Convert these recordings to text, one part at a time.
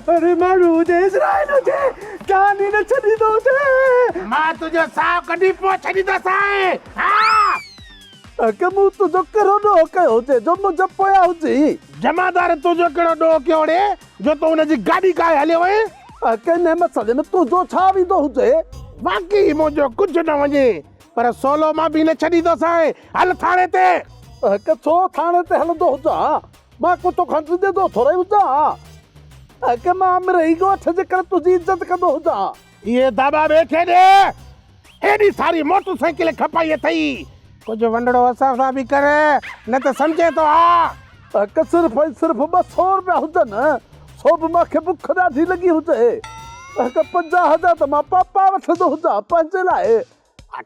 अरे मारू जे इज़राइल जे जानी न छड़ी दो जे मां तुझो साव कढी पो छडी तो साए हां के मु तुझो करो डो कयो जे जो मुझे पोया हुजी जमादार तुझो केड़ो डो क्योड़े जो तो उन जी गाड़ी का हले वए के ने मसले में तुझो छा भी दो हुजे बाकी मुझो कुछ न वजे पर सोलो मां भी न छडी तो साए हल थाने ते के छो थाने ते हल दो हुजा मां को तो खंड दे दो थोड़ा हुजा के मां रही गो छजे कर तुझी इज्जत कर दो हुजा ये दाबा बेखे दे एडी सारी मोटरसाइकिल खपाई थई कुछ वंडड़ो असा सा भी करे न तो समझे तो आ के सिर्फ 200 रुपया हुजन सो भी मां के भूख ॾाढी लगी हुजे के 50,000 तो मां पापा वठंदो हुजा पंहिंजे लाइ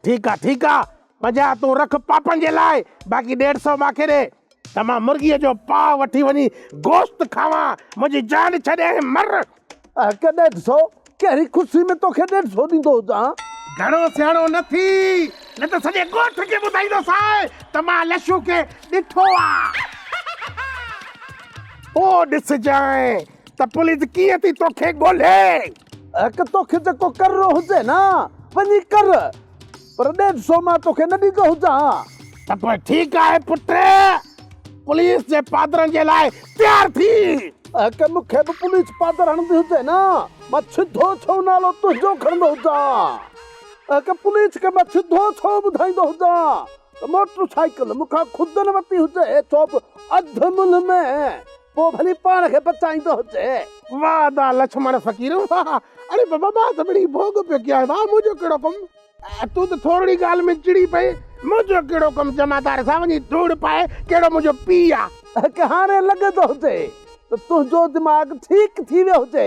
ठीक आ 50 तू रख पापन जे लाए बाकी 150 माखे दे तमा मुर्गी जो पाव वठी वनी गोश्त खावा मुझी जान छड़े मर के 150 केरी खुशी में तो के 150 दींदो हुजा घणो सियाणो न थी न तो सजे गोठ के बुधाईंदो साए तमा लशू के ॾिठो आ ओ ॾिस जाए त पुलिस कीअं थी तोखे ॻोल्हे के तोखे जेको करिणो हुजे न वञी कर पर 150 मां तोखे न ॾींदो हुजा त पोइ ठीकु आहे पुट पुलिस जे पादरनि जे लाइ तयार थी के मूंखे बि पुलिस पादर हणंदी हुजे न मां सिधो छो नालो तुंहिंजो खणंदो हुजा के पुलिस खे मां सिधो छो ॿुधाईंदो हुजा त मोटरसाइकिल मूंखां ख़ुदि न वरिती हुजे छो बि अधु मुल्ह में पोइ भली पाण खे बचाईंदो हुजे वाह दा लक्ष्मण फ़कीर वाह अरे बाबा मां त बड़ी भोग पियो कयां वाह मुंहिंजो कहिड़ो कमु तूं त थोरी ॻाल्हि में चिड़ी पई मुंहिंजो कहिड़ो कमु जमादार सां वञी धूड़ पाए कहिड़ो मुंहिंजो पीउ आहे के हाणे लॻंदो हुजे त तुंहिंजो दिमाग़ ठीक थी वियो हुजे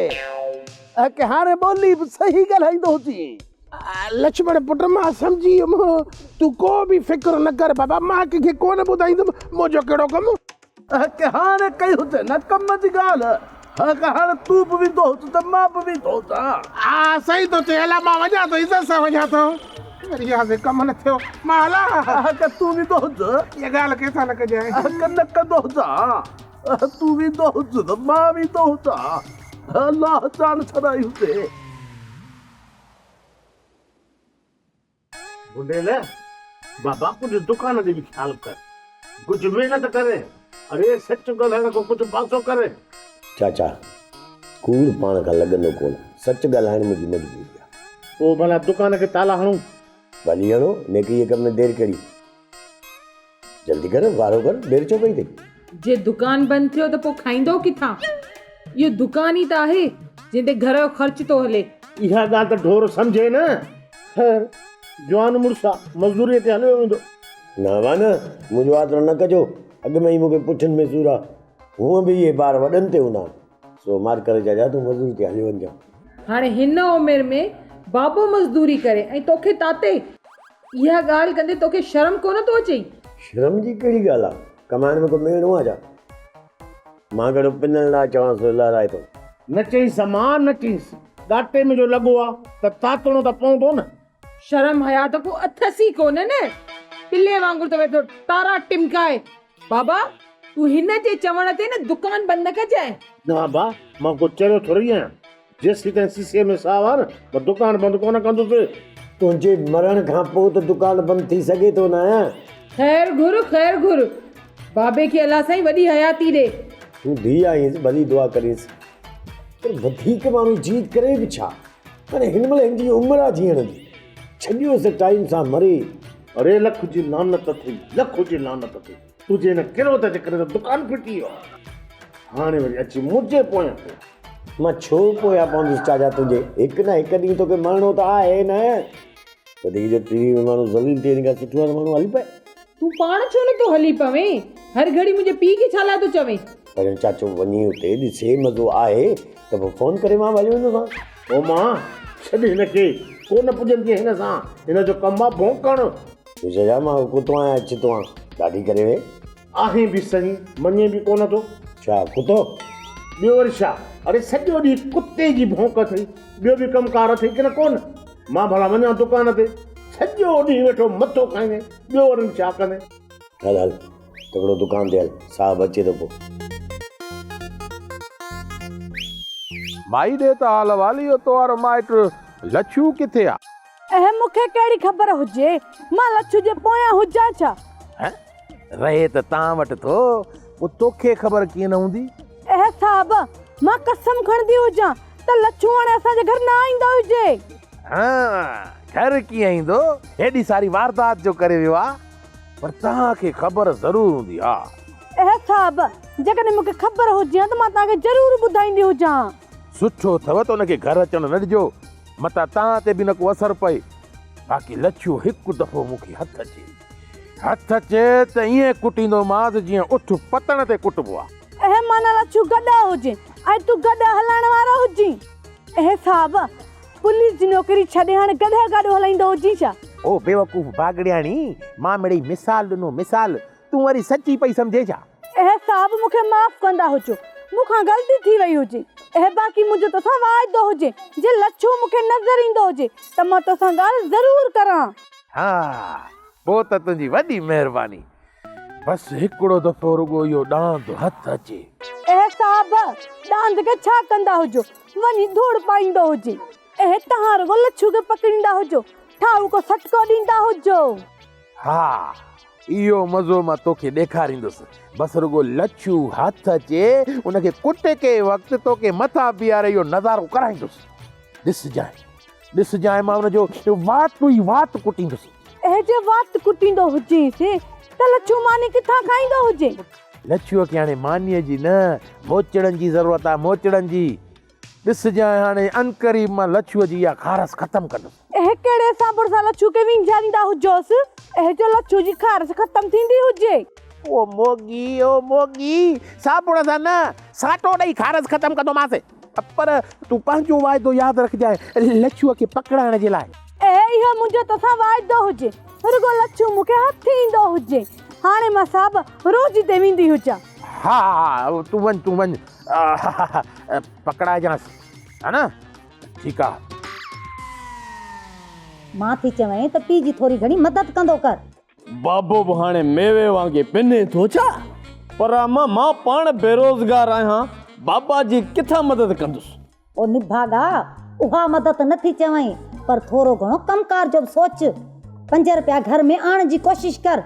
के हाणे ॿोली बि सही ॻाल्हाईंदो हुजी लक्ष्मण पुट मां सम्झी वियुमि तूं को बि फिक्र न कर बाबा मां कंहिंखे कोन ॿुधाईंदुमि मुंहिंजो कहिड़ो कमु के हाणे कई हुजे न कम जी ॻाल्हि के हाणे तूं बि वेंदो हुज त मां बि वेंदो हुजां हा सही थो चए हला मां वञा थो इज़त सां वञा थो वरी कमु न थियो मां हला के तूं वेंदो हुज इहा ॻाल्हि कंहिंसां न कजांइ के न कंदो हुजां तूं वेंदो हुज त मां वेंदो हुजां अलाह जान छॾाई हुजे बुंडेल बाबा कुछ दुकान जी भी ख्याल कर कुछ मेहनत करे अरे सच ॻाल्हाइण को कुछ पासो करे चाचा कूड़ पाण खां लॻंदो कोन सच ॻाल्हाइण मुंहिंजी मजबूरी आहे पोइ भला दुकान खे ताला हणूं भली हणो नेकी ये कम में देर करी जल्दी कर वारो कर देर छो कई थी जे दुकान बंद थियो त पोइ खाईंदो किथां इहो दुकान ई त आहे जिते घर जो ख़र्च थो हले इहा ॻाल्हि त ढोर सम्झे न ख़ैर जवान मुड़ुसा मज़दूरीअ ते हलियो वेंदो न वा न मुंहिंजो आतिरो न कजो अॻु में ई मूंखे पुछनि में सूर आहे हूअं बि इहे ॿार वॾनि ते हूंदा सो मार करे जा तूं मज़दूरी ते हली वञ हाणे हिन उमिरि में बाबो मज़दूरी करे ऐं तोखे ताते इहा ॻाल्हि कंदे तोखे शर्म कोन थो अचे शर्म जी कहिड़ी ॻाल्हि आहे कमाइण में को मेणो आहे छा मां कहिड़ो पिनल लाइ चवां सो लाराए थो न चई समान न चईसि ॾाटे में जो लॻो आहे त तातणो त पवंदो न शर्म हया त को अथसी कोन न पिल्ले वांगुरु त वेठो तारा टिमकाए बाबा तूं हिन जे चवण ते न दुकान बंदि न कजांइ न बा मां को चरियो थोरी आहियां जेसीं ताईं शीशे में साव आहे न मां दुकान बंदि कोन कंदुसि तुंहिंजे मरण खां पोइ त दुकान बंदि थी सघे थो न खैर घुर बाबे खे अलाह साईं वॾी हयाती ॾे तूं धीउ आईंसि भली दुआ करीसि पर वधीक माण्हू जीत करे बि छा हाणे हिन महिल हिन जी उमिरि आहे जीअण जी छॾियोसि टाइम सां मरे अरे लख जी लानत थी तुझे न कहिड़ो त करे दुकान फिटी वियो हाणे वरी अची मुंहिंजे पोयां पियो मां छो पोयां पवंदुसि चाचा तुंहिंजे हिकु न हिकु ॾींहुं तोखे मरणो त आहे न वधीक जो टीवी में माण्हू ज़लील थिए खां सुठो आहे त माण्हू हली पए तूं पाण छो नथो हली पवे हर घड़ी मुंहिंजे पीउ खे छा लाइ थो चवे पर चाचो वञी हुते ॾिसे मज़ो आहे त पोइ फोन करे मां हली वेंदोसां ओ मां छॾ हिनखे कोन पुॼंदी हिन सां हिन जो कमु आहे भौंकण तूं चइजा मां कुतो आहियां चितो आहियां ॾाढी करे वे आहे बि सही मञे बि कोन थो। छा कुतो? ॿियो वरी छा, अरे सॼो ॾींहुं कुते जी भौंक अथई, ॿियो बि कमकार अथई की न कोन। मां भला वञा दुकान ते, सॼो ॾींहुं वेठो मथो खाईंदे, ॿियो वरी छा कंदे। हल हल तकिड़ो दुकान ते हल, साहब अचे थो पोइ। माई ॾे त हाल वाली तो वारो माइट लच्छू किथे आ? मूंखे कहिड़ी ख़बर हुजे, मां लच्छू जे पोयां हुजां छा? रहे त तव्हां वटि थो, पोइ तोखे ख़बर कीअं न हूंदी? साहब, मां कसम खणंदी हुजां त लच्छू हाणे असांजे घर न ईंदो हुजे। घर कीअं ईंदो, हेॾी सारी वारदात जो करे वियो आहे, पर तव्हांखे ख़बर ज़रूर हूंदी। हा साहब, जेकॾहिं मूंखे ख़बर हुजे त मां तव्हांखे ज़रूर ॿुधाईंदी हुजां। सुठो अथव त हुनखे घर अचणु न ॾिजो, मतां तव्हां ते बि न को असरु पए। बाक़ी लच्छू हिकु दफ़ो मूंखे हथ अचे त ईअं कुटींदोमांसि जीअं उठ पतण ते कुटबो आहे। माना लच्छू गॾा हुजे ऐं तूं गॾा हलाइण वारो हुजी। साहब, पुलिस जी नौकरी छॾे हाणे गॾा गाॾो हलाईंदो हुजी छा? ओ बेवकूफ़ भागड़ियाणी, मां मिड़ई मिसाल ॾिनो, मिसाल, तूं वरी सची पई सम्झे छा? साहब, मूंखे माफ़ कंदा हुजो, मूंखां ग़लती थी वई हुजे। बाक़ी मुंहिंजो तोसां वाइदो हुजे, जे लच्छू मूंखे नज़र ईंदो हुजे त मां तोसां ॻाल्हि ज़रूर करां। हा, पोइ त तुंहिंजी वॾी महिरबानी। बसि हिकिड़ो दफ़ो रुॻो इहो ॾांद हथ अचे। साहब, ॾांद खे छा कंदा हुजो, वञी धूड़ पाईंदो हुजे। तव्हां रुॻो लच्छू खे पकड़ींदा हुजो, ठाऊ को सटको ॾींदा हुजो। हा, इहो मज़ो मां तोखे ॾेखारींदुसि। बसि रुॻो लच्छू हथ अचे, उनखे कुटे के वक़्तु तोखे मथां बीहारे इहो नज़ारो कराईंदुसि। ॾिसजांइ मां हुनजो वात ई वात कुटींदुसि। जे वात कुटींदो हुजेसि त लच्छू मानी किथां खाईंदो हुजे? लच्छूअ खे हाणे मानीअ जी न, मोचड़नि जी ज़रूरत आहे, मोचड़नि जी। ॾिसजांइ हाणे अनकरीब मां लच्छूअ जी इहा खारस ख़तमु कंदुसि। कहिड़े साबुण सां लच्छू खे विंझारींदा हुजोसि जो लच्छू जी खारस ख़तमु थींदी हुजे? ओ मोगी, साबुण सां न, साटो ॾेई खारस ख़तमु कंदोमांसि। पर तूं पंहिंजो वाइदो यादि रखजांइ लच्छूअ खे पकड़ाइण जे लाइ। इहो मुंहिंजो तोसां वाइदो हुजे, रुॻो लच्छू मूंखे हथ ईंदो हुजे। हाणे मां साहब रोज़ ते वेंदी हुजां। हा, तूं वञ पकड़ाइजांसि, है न? ठीकु आहे। मां थी चवई त पीउ जी थोरी घणी मदद कंदो कर। बाबो बि हाणे मेवे वांगे पिने थो छा? पर मां पाण बेरोज़गार आहियां, बाबा जी किथां मदद कंदुसि? ओ निभागा, उहा मदद नथी चवई, पर थोरो घणो कमकार जो सोच। 5 रुपया घर में आणण जी कोशिश कर।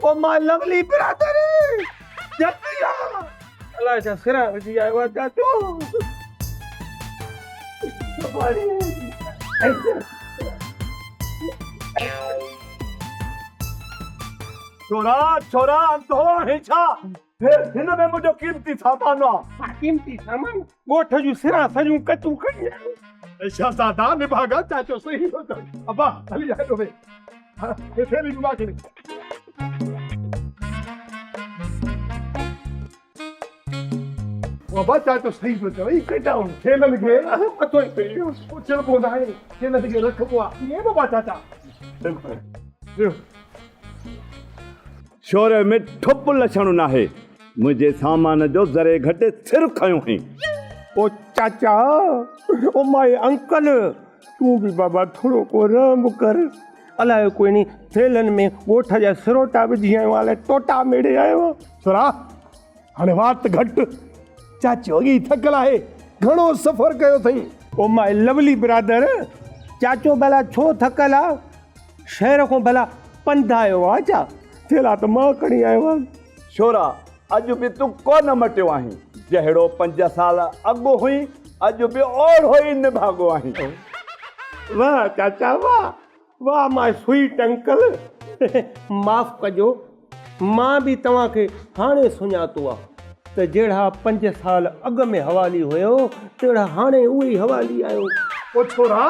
ओ माय लवली ब्रदर, जल्दी आ। अल्लाह जा सिरा जी आयो चाचो। छोरा तो है छा? हिन में मुंहिंजो कीमती सामान आहे। कीमती सामान? ॻोठ जूं सिरां सॼूं कचूं खणी आयो। शहज़ादा निभागा चाचो सही हो त अबा हली आयो वे। ये थैली घुमा के वो बच्चा तो सही सोचो, ये केटा हूं खेलन के पतो ही पियो चल पोंदा है खेलन के रखबो ये बाबा चाचा देखो शोरे में ठुप लछण न आहे, मुंहिंजे सामान जो ज़रे घटि सिर खयो हुई। ओ चाचा, ओ माय अंकल, तू भी बाबा थोड़ो को रहम कर। अलाए कोई नहीं थेलन में ॻोठ जा सिरोटा विझी आयो वाले टोटा मेड़े आयो। सुरा हाणे वात घटि, चाचो अॻी थकल आहे, घणो सफ़र कयो अथई। ओ माय लवली ब्रदर, चाचो भला छो थकल आहे? शहर खां भला पंधायो आहे छा? थेला त मां खणी आयो आहियां। छोरा अॼु बि तूं कोन मटियो आहीं, जहिड़ो 5 साल अॻु हुई अॼु बि ओढ़ो ई निभागो आहीं। वाह चाचा वाह, वाह माय स्वीट अंकल। माफ़ कजो, मां बि तव्हांखे हाणे सुञातो आहे त जहिड़ा 5 साल अॻु में हवाली हुयो तहिड़ा हाणे उहे ई हवाली आहियो। ओ छोरा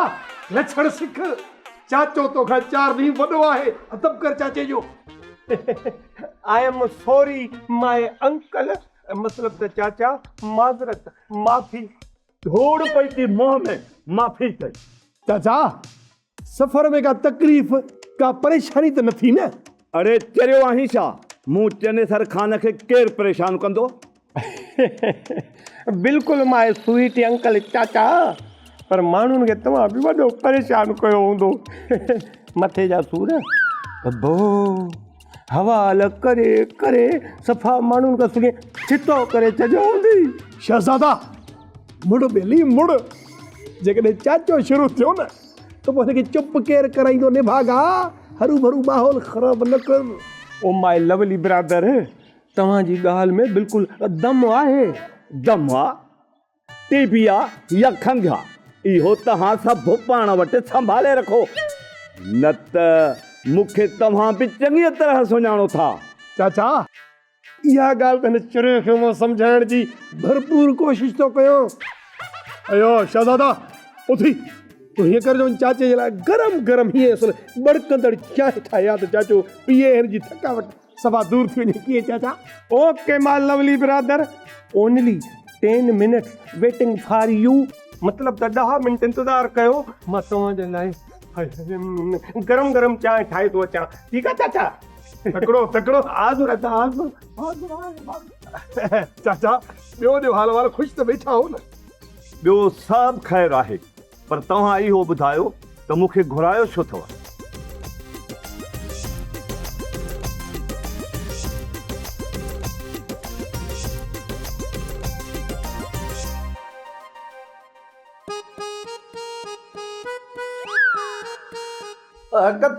लछण सिख, चाचो तोखां 4 ॾींहं वॾो आहे, अदब कर चाचे जो। I am sorry my uncle, मतलब त चाचा माज़रत, माफ़ी। धूड़ पई थी मुंह में, माफ़ी कई। चाचा सफ़र में का तकलीफ़ का परेशानी त न थी न? अरे चरियो आहीं छा? मूं चनेसर खान खे केरु परेशान कंदो? बिल्कुलु माय स्वीट अंकल चाचा, पर माण्हुनि खे तव्हां बि वॾो परेशान कयो हूंदो। मथे जा सूर अबो हवाल करे करे सफ़ा माण्हुनि खां सुने छितो करे छॾियो हूंदी। शहज़ादा मुड़ बेली मुड़, जेकॾहिं चाचो शुरू थियो न त पोइ हुनखे चुप केरु कराईंदो? निभागा हरू भरू माहौल ख़राब न कर। ओ माय लवली ब्रदर, तव्हांजी ॻाल्हि में बिल्कुलु दम आहे। दम आहे, टीबी आहे या खंघि आहे, इहो तव्हां सभु पाण वटि संभाले रखो, न त मूंखे तव्हां बि चङी तरह सुञाणो था। चाचा इहा ॻाल्हि त हिन चुरे खे मां सम्झाइण जी भरपूर कोशिशि थो कयां। अयो शहज़ादा उथी, तूं हीअं कर जो चाचे जे लाइ गरम गरम हीअं असुल बड़कंदड़ चांहि ठाहिया त चाचो पीए हिन जी थकावट सभा दूर थी वञे। कीअं चाचा? Okay my lovely brother, only 10 minutes waiting for U, मतलब त 10 मिंट इंतज़ार कयो, मां तव्हांजे लाइ गरम गरम चांहि ठाहे थो अचां। ठीकु आहे चाचा? तकड़ो तकड़ो आज़ुर था आज़ुर। चाचा ॿियो ॾियो हाल वाल, ख़ुशि त वेठा हो न? ॿियो सभु ख़ैरु आहे, पर तव्हां इहो ॿुधायो त मूंखे घुरायो छो अथव?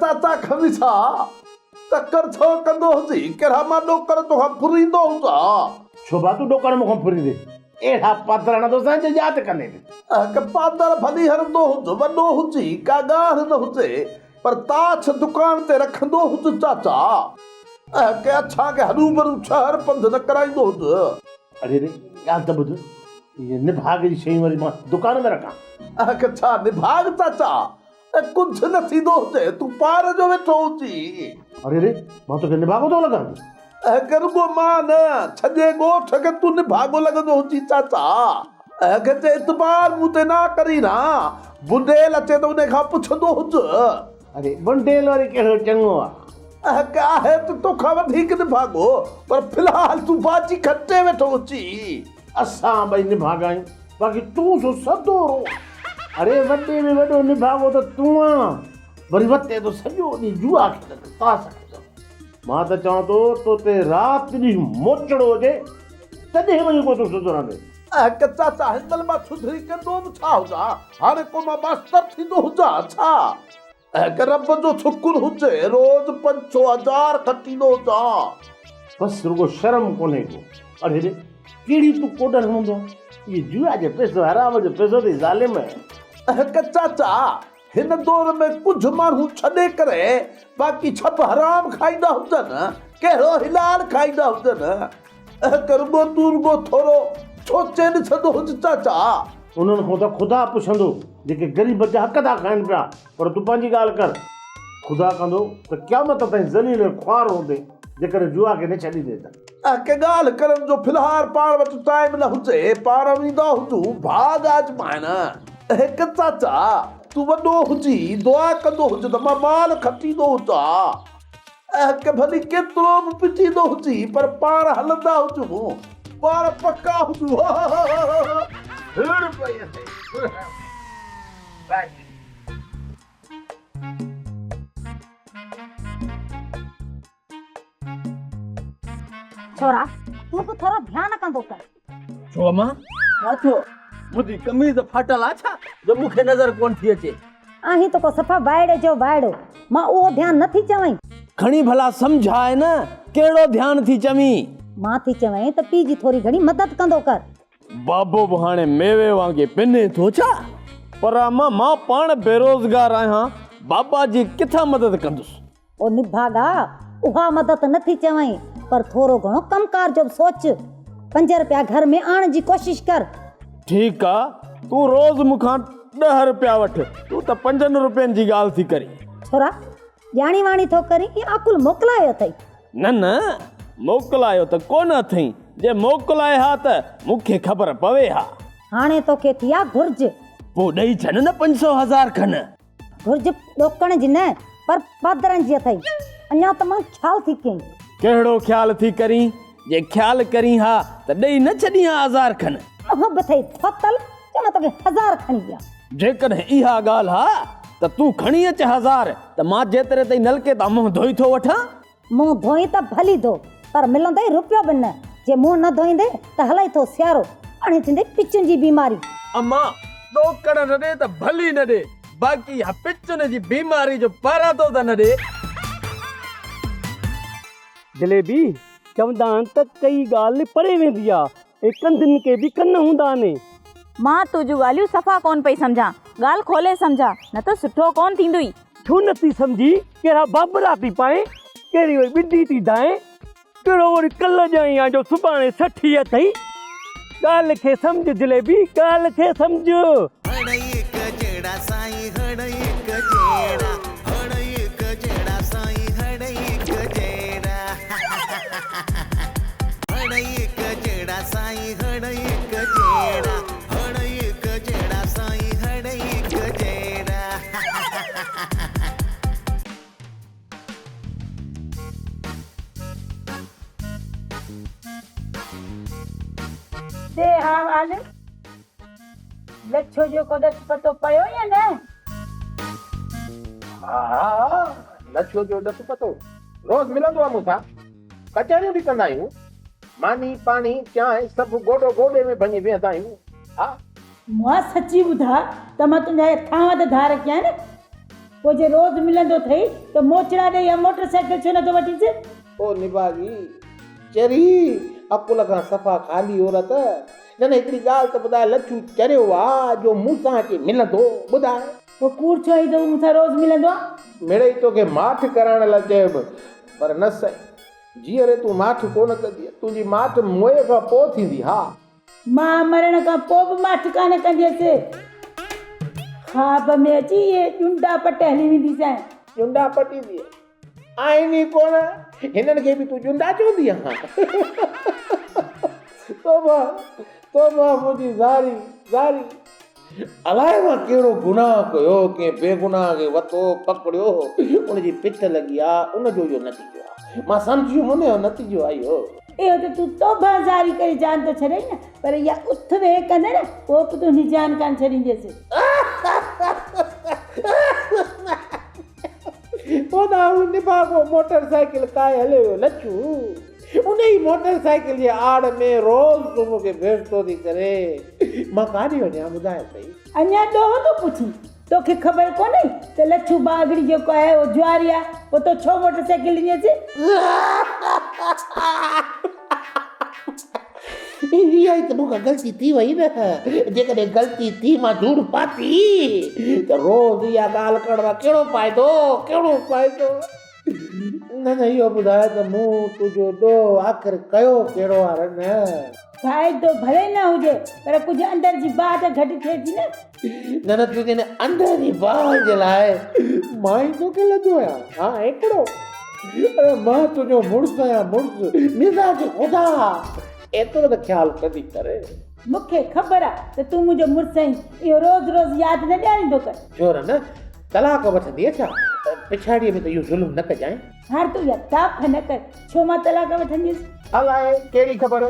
चाचा खमीसा तकर छो कंदो हुजी? कहिड़ा मां नौकर तोखां फुरींदो हुजा? छो बा तूं डोकर मूंखां फुरींदे? अहिड़ा पातराणा तो असांजे यादि कंदे। पादर भली हणंदो हुज, वॾो हुजी, का ॻाल्हि न हुजे, पर ताछ दुकान ते रखंदो हुज चाचा, के असांखे हरू भरू शहर पंध न कराईंदो हुज। अरे रे ॻाल्हि त ॿुध, इहे निभाग जी शयूं वरी मां दुकान में रखां? छा निभाग चाचा? कुझु न थींदो हुजे, तूं पार जो वेठो हुजी। अरे रे मां तोखे निभागो थो लॻां? करुगो मां न, सॼे ॻोठ खे तूं निभागो लॻंदो हुजी चाचा। जे एतबार मूं ते ना करी ना, बुंडेल अचे त उन खां पुछंदो हुज। अरे बुंडेल वरी कहिड़ो चङो आहे? आहे त तोखां वधीक निभागो, पर फ़िलहाल तूं बाजी खटे वेठो हुजी। असां ॿई निभागा आहियूं, बाक़ी तूं सो सदोरो। अरे वॾे में वॾो निभागो त तूं आहीं, वरी वते तो सॼो ॾींहुं जुआ खेॾंदो, ताश खेॾंदो। मां त चवां थो तो ते राति ॾींहुं मोचड़ो हुजे तॾहिं वञी को तूं सुधरंदे। चाचा हिन महिल मां सुधरी कंदो बि छा हुजां? हाणे को मां मास्तर थींदो हुजां छा? रब जो शुकुर हुजे, रोज़ 5-6 हज़ार खटींदो हुजां। बसि रुगो शर्म कोन्हे को। अरे रे कहिड़ी तूं कोडर हूंदो? ये जुआ जो पैसो, हराम जो पैसो थी ज़ालिम। चाचा हिन दौर में कुझु माण्हू छॾे करे बाक़ी छप हराम खाईंदा हुजनि, कहिड़ो हिलाल खाईंदा हुजनि। रुगो तूं रुगो थोरो सोचे ॾिसंदो हुज चाचा। उन्हनि खां त ख़ुदा पुछंदो, जेके ग़रीब जा हक़ था खाइनि पिया। पर तूं पंहिंजी ॻाल्हि कर, ख़ुदा कंदो त क़यामत ताईं ज़लील ख्वार हूंदे जेकर जुआ खे न छॾी ॾे त। के ॻाल्हि करण जो फ़िलहाल पाण वटि टाइम न हुजे, पाण वेंदा हुजूं भाग आजमाइण। हिकु चाचा तूं वॾो हुजी दुआ कंदो हुज त मां माल खटींदो हुजां। के भली केतिरो बि पिटींदो हुजी, पर पाण हलंदा हुजूं, पाण पका हुजूं। छोरा तूं बि थोरो ध्यानु कंदो कर। छो मां छा थियो? मुंहिंजी कमीज़ फाटल आहे छा जो मूंखे नज़र कोन थी अचे? आहीं तो को सफ़ा बाइड़े जो बाइड़ो, मां उहो ध्यानु नथी चवई। खणी भला समझाए न केड़ो ध्यान थी चमी। मां थी चवई त पी जी थोरी घणी मदद कंदो कर। बाबो बि हाणे मेवे वांगे पिने थो छा? पर मां पाण बेरोज़गार आहियां, बाबा जी किथां मदद कंदुसि? ओ निभागा उहा मदद नथी चवई, पर थोरो घणो कमकार जो बि सोच। 5 रुपया घर में आण जी कोशिश कर। ठीक आ, तू रोज मुखां 10 रुपया वठ, तू त 5 रुपयनि जी ॻाल्हि थी करी। छोरा ॼाणी वाणी थो करी कि अकुल मोकिलायो अथई? न मोकिलायो त कोन अथई, जे मोकिलाए हा त मूंखे ख़बर पवे हा। हाणे तोखे थी आ घुर्ज। पोइ ॾेई छॾ न 500,000 खन। घुर्ज ॾोकण जी न, पर पादरनि जी अथई। अञा त मां ख्याल थी कई। कहिड़ो ख़्याल थी करी? जे ख़्याल करी हा त ॾेई न छॾी हा 1000 खन। बि अथई फतल चवण तोखे 1000 खणी ॾियां। जेकॾहिं इहा ॻाल्हि हा त तूं खणी अच 1000, त मां जेतिरे ताईं नलके तां मुंहुं धोई थो वठां। मुंहुं धोई त भली धो, पर मिलंदई रुपयो बि न। जे मुंहुं न धोईंदे त हलाई थो सियारो, हाणे थींदई पिचुनि जी बीमारी। अम्मा ॾोकण न ॾे त भली न ॾे, बाक़ी इहा पिचुनि जी बीमारी जो परातो त न ॾे। जलेबी चवंदा आहिनि त कई ॻाल्हि परे वेंदी आहे, कंधनि के बि कन हूंदा आहिनि। मां तुंहिंजूं ॻाल्हियूं सफ़ा कोन पई सम्झां, ॻाल्हि खोले सम्झा, न त सुठो कोन थींदुई। छो नथी सम्झी? कहिड़ा बाबरा थी पाए, कहिड़ी वरी ॿिडी थी दाए, कहिड़ो वरी कल्ह ॼाई आहे जो सुभाणे 60 अथई। ॻाल्हि खे सम्झ जलेबी, ॻाल्हि खे सम्झ। दे हाल लच्छो जो कदस पतो पयो या न? हा लच्छो जो डस पतो रोज मिलंदो आहे मूंसां। कचहरियूं बि कंदा आहियूं, मानी पानी चांहि सभु गोॾो गोॾे में भञी वेहंदा आहियूं। हा मां सची ॿुधा त मां तुंहिंजा थांव त धार कयां न। पोइ जे रोज़ मिलंदो अथई त मोचड़ा ॾे या मोटरसाइकिल छो नथो वठीसि? ओ निभागी चरी अकुल खां सफ़ा खाली औरत। न हिकिड़ी ॻाल्हि त ॿुधाए, लच्छू चरियो आहे जो मूंसां अची मिलंदो? ॿुधाए पोइ कूड़ छो ई त मूंसां रोज़ मिलंदो आहे? मिड़ई तोखे माठ करण लाइ चइबो, पर न सही। जीअरे तूं माठ कोन कंदी, तुंहिंजी माठ मोए खां पोइ थींदी। हा मां मरण खां पोइ बि माठ कान कंदी हुअसि। ख़्वाब में अची इहे चुंडा पट हली वेंदी सां। चुंडा पटींदी आईनी कोन, हिननि खे बि तूं चुंडा चवंदी आहीं? तोबा मुंहिंजी ज़ारी ज़ारी। अलाए मां कहिड़ो गुनाह कयो, कंहिं बेगुनाह खे वतो पकड़ियो, उनजी पिट लॻी आहे, उनजो इहो नतीजो आहे। मां सम्झियो हुन जो नतीजो आहे इहो। इहो त तूं तौबा ज़ारी करे जान थो छॾे न, पर इहा उथ वेह कंदे न, पोइ बि तुंहिंजी जान कान छॾींदसि। निभागो मोटरसाइकिल काए हले वियो लच्छू। उन ई मोटरसाइकिल जे आड़ में रोज़ तूं मूंखे भेटतो थी करे, मां काॾे वञा ॿुधाए सही? अञा ॾोहो थो पुछी? तोखे ख़बर कोन्हे त लच्छू बागड़ी जेको आहे उहो जुआरी आहे, पोइ तो छो मोटरसाइकिल ॾिनीसि? इहा ई त मूंखां ग़लती थी वई न। जेकॾहिं ग़लती थी मां धूड़ पाती त रोज़ इहा ॻाल्हि करण मां कहिड़ो फ़ाइदो, कहिड़ो फ़ाइदो? न इहो ॿुधाए त मूं तुंहिंजो ॾोह आख़िर कयो कहिड़ो आहे? न फ़ाइदो भले न हुजे, पर कुझु अंदर जी बाहि त घटि थिए थी न। न तुंहिंजे अंदर जी बाहि जे लाइ मां ई तोखे लॻो आहियां। हा हिकिड़ो, अरे मां तुंहिंजो मुड़ुसु आहियां, मुड़ुसु मिज़ाज ख़ुदा। एतिरो त ख़्यालु कढी करे। मूंखे ख़बर आहे त तूं मुंहिंजो मुड़ुसु आहीं, इहो रोज़ रोज़ यादि न ॾियारींदो कर। छो न तलाक वठंदी छा? पिछाड़ीअ में त इहो ज़ुल्म न कजांइ। हाणे तूं इहा ताप न कर, छो मां तलाक वठंदसि? अलाए कहिड़ी ख़बर।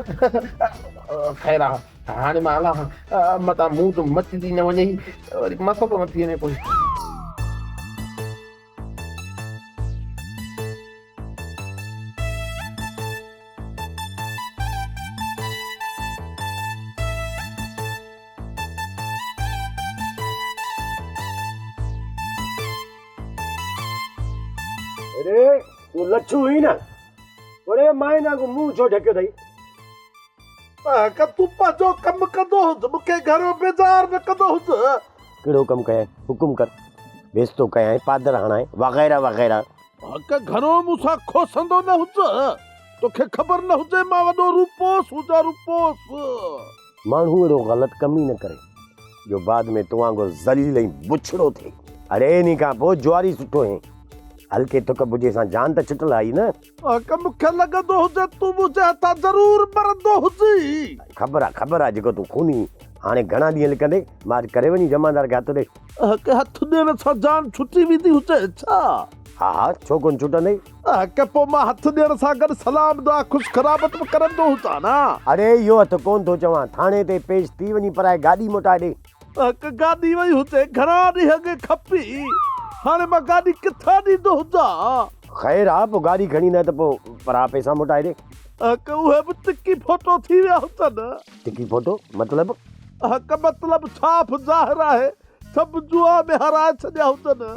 ख़ैर आहे, हाणे मां हलां मतां मुंहुं त मचंदी न वञे, वरी मसलो न थी वञे कोई। तूं लच्छू हुई न ओड़े माइना को मुंह छो ढकियो अथई का तूं पंहिंजो कमु कंदो हुज मूंखे घर में बेज़ार न कंदो हुज कहिड़ो कमु कयां हुकुम कर बेस्तो कयां पादर हणाए वग़ैरह वग़ैरह का घणो मूंसां खोसंदो न हुज तोखे ख़बर न हुजे मां वॾो रूपोस हुजां रूपोस माण्हू अहिड़ो ग़लति कम ई न करे जो बाद में तूं वांगुरु ज़लील ऐं बुछड़ो थिए अड़े इन खां पोइ जुआरी सुठो आहे हल्के तुक बुझे सां जान त छुटल आई न का मूंखे लॻंदो हुजे तूं मुंहिंजे हथां ज़रूर मरंदो हुजी ख़बर आहे जेको तूं खूनी हाणे घणा ॾींहं लिकंदे मां करे वञी जमादार खे हथ ॾे के हथ ॾियण सां जान छुटी वेंदी हुजे छा हा छो कोन छुटंदई के पोइ मां हथ ॾियण सां गॾु सलाम दुआ ख़ुशि ख़राबत बि करंदो हुजां न अरे इहो हथ कोन थो चवां थाणे ते पेश थी वञी पराए गाॾी मोटाए ॾे गाॾी वई हुजे घणा ॾींहं अॻे खपी हाणे मां गाॾी किथां ॾींदो हुजां ख़ैर आहे पोइ गाॾी खणी न त पोइ परा पैसा मोटाए ॾे उहे बि टिकी फोटो थी विया हुजनि टिकी फोटो मतिलबु मतिलबु साफ़ ज़ाहिर आहे सभु जुआ में हाराए छॾिया हुजनि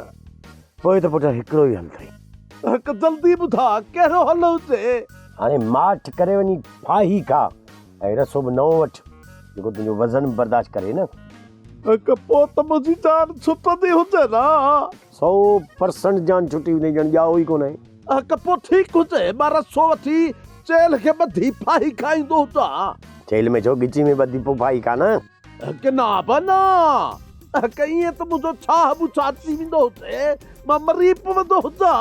पोइ त पुटु हिकिड़ो ई हल अथई जल्दी ॿुधा कहिड़ो हल हुजे हाणे माठ करे वञी फाही खा ऐं रसो बि नओं वठि जेको तुंहिंजो वज़न बर्दाश्त करे न पोइ त मुंहिंजी जान छुटंदी हुजे न 100% जान छुटी वेंदी ॼण ॼाओ ई कोन आहे पोइ ठीकु हुजे मां रसो वठी चेल खे ॿधी फाही खाईंदो हुजां चेल में छो गिची में ॿधी पोइ फाही खा न ना बना ईअं त मुंहिंजो छाह बुछा थी वेंदो हुजे मां मरी पवंदो हुजां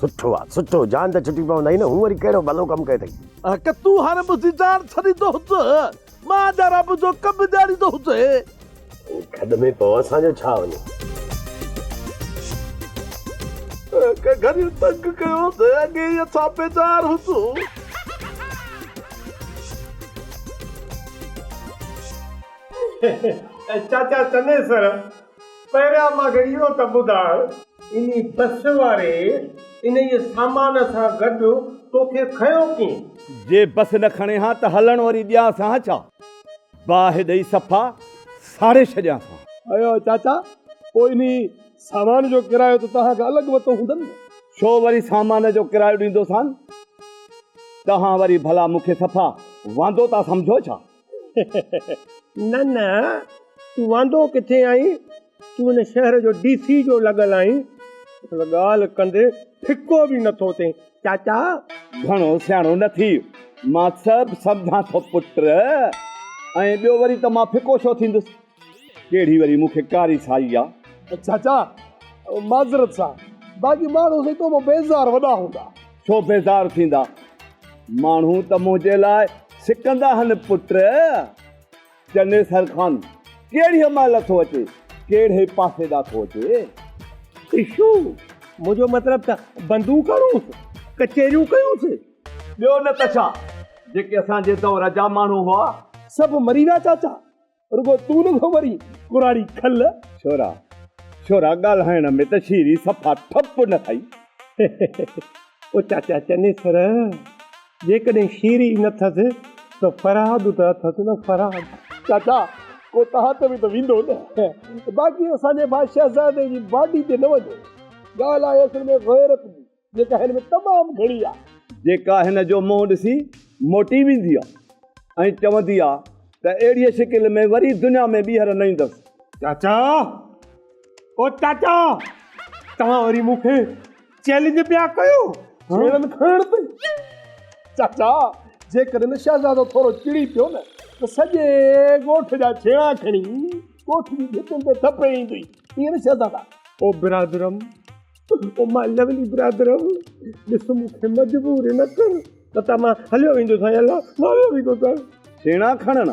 सुठो आहे सुठो जान त छुटी पवंदई न हूं वरी कहिड़ो भलो कमु कयो अथई के तूं हाणे मुंहिंजी जान छॾींदो हुज मां ॼाणा मुंहिंजो कमु ॼाणींदो हुजे खॾ में पोइ असांजो छा वञे घणी तंग कयो अॻे असां बेज़ार हुजूं चाचा चने सर पहिरियां मां इहो त ॿुधाए इन बस वारे इन सामान सां गॾु तोखे खयो कीअं जे बस न खणे हा त हलण वरी ॾियां सां छा बाहि ॾेई सफ़ा साड़े छॾियां अयो चाचा पोइ इन सामान जो किरायो त तव्हांखे अलॻि वरितो हूंदनि छो वरी सामान जो किरायो ॾींदोसां तव्हां वरी भला मूंखे सफ़ा वांदो था सम्झो छा न तूं वांदो किथे आई तूं हिन शहर जो DC जो लॻल आई ॻाल्हि कंदे फिको बि नथो थिए चाचा घणो सियाणो न थी मां सभु सम्झां थो पुट ऐं ॿियो वरी त मां फिको छो थींदुसि कहिड़ी वरी मूंखे कारी साई आहे चाचा माज़रत सां बाक़ी माण्हू से तो बेज़ार वॾा हूंदा छो बेज़ार थींदा माण्हू त मुंहिंजे लाइ सिकंदा आहिनि पुट चने सर खान कहिड़ी महिल थो अचे कहिड़े पासे ॾांहुं थो अचे इशू मुंहिंजो मतिलबु त बंदूक करूंसि कचेरियूं कयूंसि ॿियो न त छा जेके असांजे दौर जा माण्हू हुआ सभु मरी विया चाचा रुगो तूं नथो मरी कुराड़ी खल छोरा ॻाल्हाइण में त शीरी सफ़ा ठप न थई ओ चाचा चने सर जेकॾहिं शीरी न अथसि त फराद त अथसि न फराद चाचा को तव्हां ते बि त वेंदो न बाक़ी असांजे शहज़ादे जी बाडी ते न वञो ॻाल्हि आहे असल में गैरत जी जेका हिन में तमामु घणी आहे जेका हिन जो मुंहुं ॾिसी मोटी वेंदी आहे ऐं चवंदी आहे त अहिड़ीअ शिकिल में वरी दुनिया में ॿीहर न ईंदसि चाचा ओ चाचा तव्हां वरी मूंखे चैलेंज पिया कयो छेड़नि खणण ते चाचा जेकॾहिं शहज़ादो थोरो चिड़ी पियो न त सॼे ॻोठ जा छेड़ा खणी ॻोठ जी भितियुनि ते थपे ईंदी ईअं न शहज़ादा ओ बिरादरम ओ मां लवली बिरादरम ॾिस मूंखे मजबूर न कर न त मां हलियो वेंदोसां अलाह मां हलियो वेंदोसां छेड़ा खणण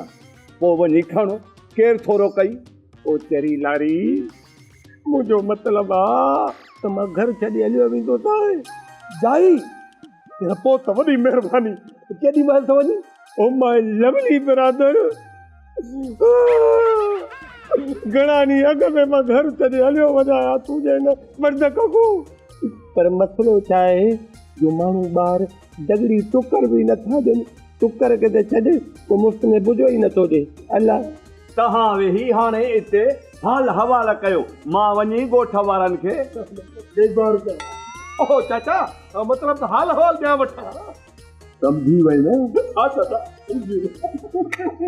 पोइ वञी खणो केरु थोरो कई ओ चरी लारी मुंहिंजो मतिलबु आहे त मां घर छॾे हलियो वेंदोसां जाई पोइ त वॾी महिरबानी केॾी महिल थो वञे ओ मां लवली बिरादर घणा ॾींहं अॻ में मां घर छॾे हलियो वञा तूं ॼण मर्द ककू पर मसइलो छा आहे जो माण्हू ॿार दगड़ी टुकर बि नथा ॾियनि टुकर खे त छॾे पोइ मुफ़्त में बुझो ई नथो ॾे अलाह तव्हां वेही हाणे हिते हाल हवाला कयो मां वञी ॻोठ वारनि खे ओ चाचा मतलब त हाल हवाल ॿिया वठां समझी वई न हा चाचा समझी वियुमि।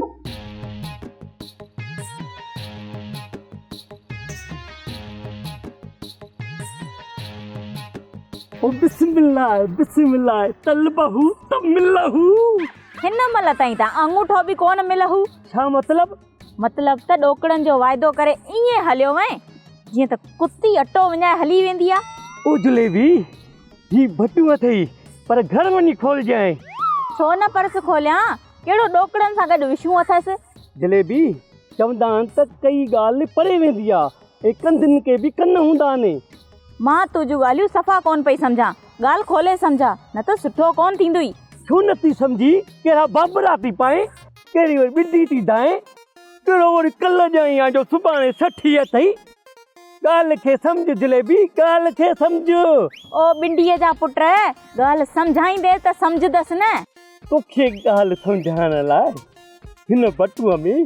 ओ बिस्मिल्लाह बिस्मिल्लाह तल बहू तब मिलहू। हिन महिल ताईं त अंगूठो बि कोन मिलहू। छा मतलब? मतलब त ॾोकड़नि जो वाइदो करे ईअं हलियो वएं जीअं त कुती अटो विञाए हली वेंदी आ। ओ जलेबी ही बटूअ अथई पर घर वञी खोलजांइ। छो न पर्स खोलियां? कहिड़ो ॾोकड़नि सां गॾु विछूं अथसि? जलेबी चवंदा आहिनि त कई ॻाल्हि परे वेंदी आहे ऐं कंधनि के बि कन हूंदा आहिनि। मां तुंहिंजूं ॻाल्हियूं सफ़ा कोन पई सम्झां, ॻाल्हि खोले सम्झा न त सुठो कोन थींदुई। छो नथी सम्झी? कहिड़ा बाबरा थी पाए, कहिड़ी वरी ॿिडी थी दाए, कहिड़ो वरी कल्ह ॼाई आहे जो सुभाणे 60 अथई। ॻाल्हि खे सम्झ जलेबी, ॻाल्हि खे सम्झ। ओ बिंडीअ जा पुट, ॻाल्हि सम्झाईंदे त सम्झदसि न। तोखे ॻाल्हि सम्झाइण लाइ हिन बटूअ में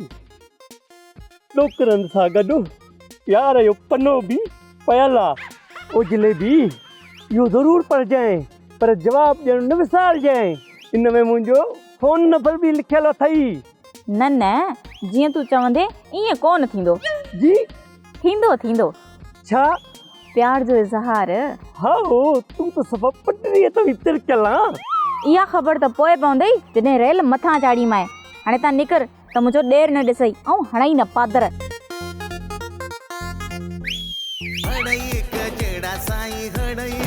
ॾोकरनि सां गॾु यार जो पनो बि पयल आहे। ओ जलेबी इहो ज़रूरु पढ़जांइ पर जवाबु ॾियणु न विसारजांइ। इन में मुंहिंजो फ़ोन नंबर बि लिखियलु अथई। न न, जीअं तूं चवंदे ईअं कोन थींदो। जी थींदो थींदो। छा? प्यार जो इज़हार। हा तूं त सफ़ा पटरीअ ते तिरकियल आहे। इहा ख़बर त पोइ पवंदई जॾहिं रेल मथां चाढ़ी माए। हाणे तव्हां निकर त मुंहिंजो ॾेर न ॾिसई ऐं हणई न पादर। हणई कजड़ा साईं हणई